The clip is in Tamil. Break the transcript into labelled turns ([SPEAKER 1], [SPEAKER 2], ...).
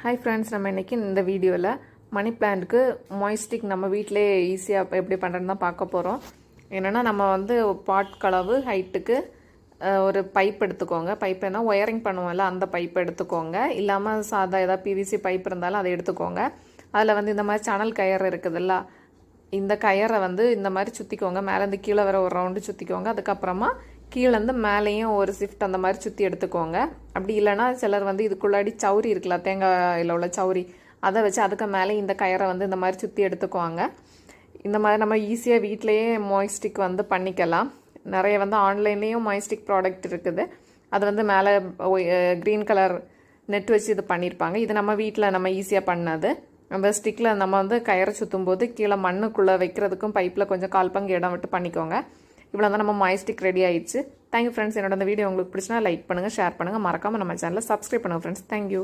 [SPEAKER 1] ஹாய் ஃப்ரெண்ட்ஸ், நம்ம இன்றைக்கி இந்த வீடியோவில் மணி பிளான்ட்டுக்கு மாய்ஸ்டிக் நம்ம வீட்டிலே ஈஸியாக எப்படி பண்ணுறதுன்னு தான் பார்க்க போகிறோம். என்னென்னா நம்ம வந்து பாட் கலவு ஹைட்டுக்கு ஒரு பைப் எடுத்துக்கோங்க. பைப் என்ன ஒயரிங் பண்ணுவோம்ல அந்த பைப் எடுத்துக்கோங்க. இல்லாமல் சாதா ஏதாவது பிவிசி பைப் இருந்தாலும் அதை எடுத்துக்கோங்க. அதில் வந்து இந்த மாதிரி சணல் கயர் இருக்குதுல்ல, இந்த கயரை வந்து இந்த மாதிரி சுற்றிக்கோங்க. மேலேருந்து கீழே வர ஒரு ரவுண்டு சுற்றிக்கோங்க. அதுக்கப்புறமா கீழேருந்து மேலேயும் ஒரு ஷிஃப்ட் அந்த மாதிரி சுற்றி எடுத்துக்கோங்க. அப்படி இல்லைனா சிலர் வந்து இதுக்குள்ளாடி சௌரி இருக்குல்ல, தேங்காயில் உள்ள சௌரி, அதை வச்சு அதுக்கு மேலே இந்த கயரை வந்து இந்த மாதிரி சுற்றி எடுத்துக்குவாங்க. இந்த மாதிரி நம்ம ஈஸியாக வீட்டிலையே மாய்ஸ்டிக் வந்து பண்ணிக்கலாம். நிறைய வந்து ஆன்லைன்லேயும் மாய்ஸ்டிக் ப்ராடக்ட் இருக்குது. அது வந்து மேலே க்ரீன் கலர் நெட் வச்சு இது பண்ணியிருப்பாங்க. இது நம்ம வீட்டில் நம்ம ஈஸியாக பண்ணது. அந்த ஸ்டிக்கில் நம்ம வந்து கயரை சுற்றும் போது கீழே மண்ணுக்குள்ளே வைக்கிறதுக்கும் பைப்பில் கொஞ்சம் கால் பங்கு இடம் விட்டு பண்ணிக்கோங்க. இவ்வளோ தான் நம்ம மாய்ஸ்டிக் ரெடி ஆயிடுச்சு. Thank you friends. என்னோட இந்த வீடியோ உங்களுக்கு பிடிச்சினா லைக் பண்ணுங்கள், ஷேர் பண்ணுங்கள், மறக்காமல் நம்ம சேனலை சப்ஸ்கிரைப் பண்ணுங்கள் ஃப்ரெண்ட்ஸ். தேங்க்யூ.